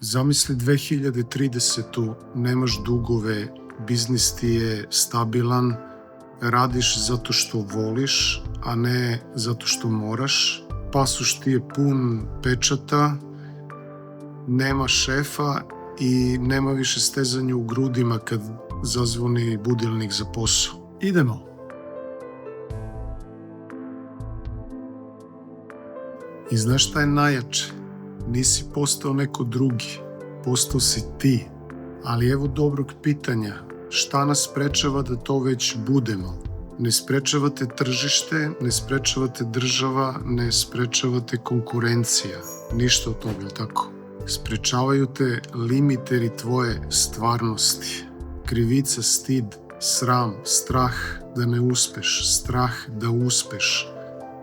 Zamisli 2030. Nemaš dugove, biznis ti je stabilan, radiš zato što voliš, a ne zato što moraš. Pasoš ti je pun pečata, nema šefa i nema više stezanja u grudima kad zazvoni budilnik za posao. Idemo! I znaš šta je najjače? Nisi postao neko drugi, postao si ti. Ali evo dobrog pitanja, šta nas sprečava da to već budemo? Ne sprečava te tržište, ne sprečava te država, ne sprečava te konkurencija. Ništa od toga, tako? Sprečavaju te limiteri tvoje stvarnosti. Krivica, stid, sram, strah da ne uspeš, strah da uspeš.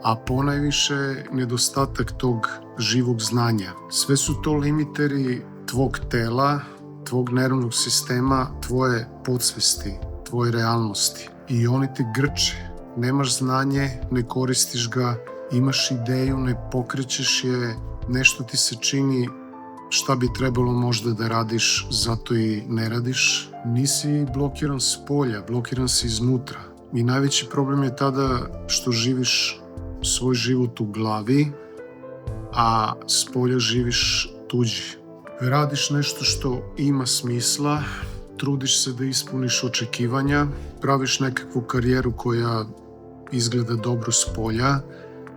A ponajviše nedostatak tog živog znanja. Sve su to limiteri tvog tela, tvog nervnog sistema, tvoje podsvesti, tvoje realnosti. I oni te grče. Nemaš znanje, ne koristiš ga, imaš ideju, ne pokrećeš je, nešto ti se čini šta bi trebalo možda da radiš, zato i ne radiš. Nisi blokiran s polja, blokiran si iznutra. I najveći problem je tada što živiš svoj život u glavi, a s polja živiš tuđi. Radiš nešto što ima smisla, trudiš se da ispuniš očekivanja, praviš nekakvu karijeru koja izgleda dobro s polja,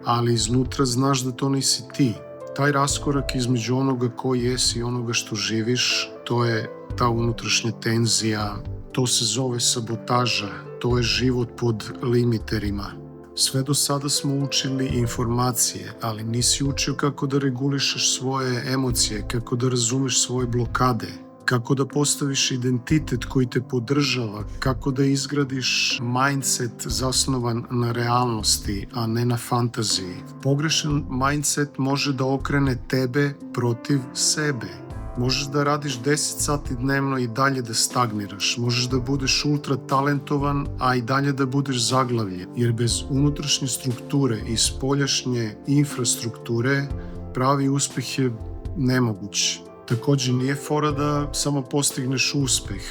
ali iznutra znaš da to nisi ti. Taj raskorak između onoga ko jesi i onoga što živiš, to je ta unutrašnja tenzija, to se zove sabotaža, to je život pod limiterima. Sve do sada smo učili informacije, ali nisi učio kako da regulišeš svoje emocije, kako da razumeš svoje blokade, kako da postaviš identitet koji te podržava, kako da izgradiš mindset zasnovan na realnosti, a ne na fantaziji. Pogrešan mindset može da okrene tebe protiv sebe. Možeš da radiš 10 sati dnevno i dalje da stagniraš. Možeš da budeš ultra talentovan, a i dalje da budeš zaglavljen. Jer bez unutrašnje strukture i spoljašnje infrastrukture pravi uspeh je nemoguć. Također nije fora da samo postigneš uspeh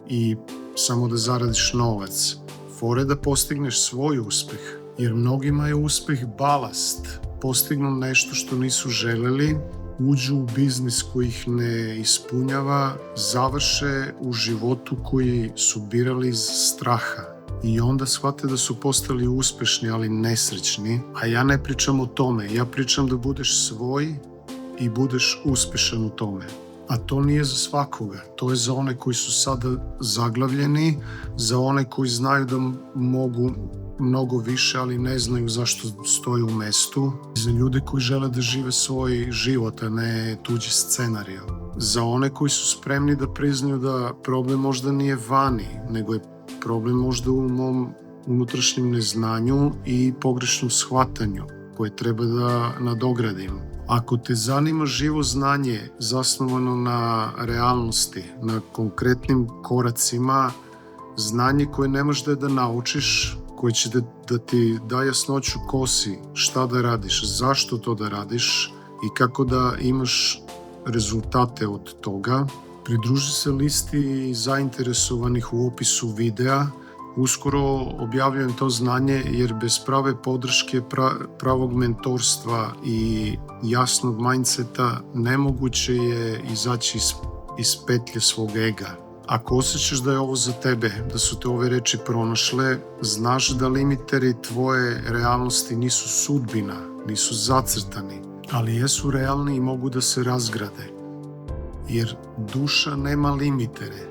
i samo da zaradiš novac. Fora je da postigneš svoj uspeh. Jer mnogima je uspeh balast. Postignu nešto što nisu želeli, uđu u biznis koji ih ne ispunjava, završe u životu koji su birali iz straha. I onda shvate da su postali uspešni, ali nesrećni. A ja ne pričam o tome, ja pričam da budeš svoj i budeš uspešan u tome. A to nije za svakoga, to je za one koji su sada zaglavljeni, za one koji znaju da mogu mnogo više, ali ne znaju zašto stoje u mestu, za ljude koji žele da žive svoj život, a ne tuđi scenarij. Za one koji su spremni da priznaju da problem možda nije vani, nego je problem možda u mom unutrašnjem neznanju i pogrešnom shvatanju koje treba da nadogradim. Ako te zanima živo znanje zasnovano na realnosti, na konkretnim koracima, znanje koje ne možeš da naučiš, koje će da ti da jasnoću ko si, šta da radiš, zašto to da radiš i kako da imaš rezultate od toga, pridruži se listi zainteresovanih u opisu videa. Uskoro objavljujem to znanje jer bez prave podrške, pravog mentorstva i jasnog mindseta nemoguće je izaći iz petlje svog ega. Ako osjećaš da je ovo za tebe, da su te ove reči pronašle, znaš da limiteri tvoje realnosti nisu sudbina, nisu zacrtani, ali jesu realni i mogu da se razgrade. Jer duša nema limitere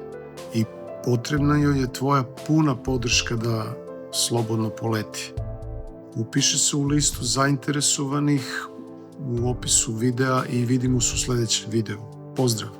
i potrebna joj je tvoja puna podrška da slobodno poleti. Upiši se u listu zainteresovanih u opisu videa i vidimo se u sljedećem videu. Pozdrav!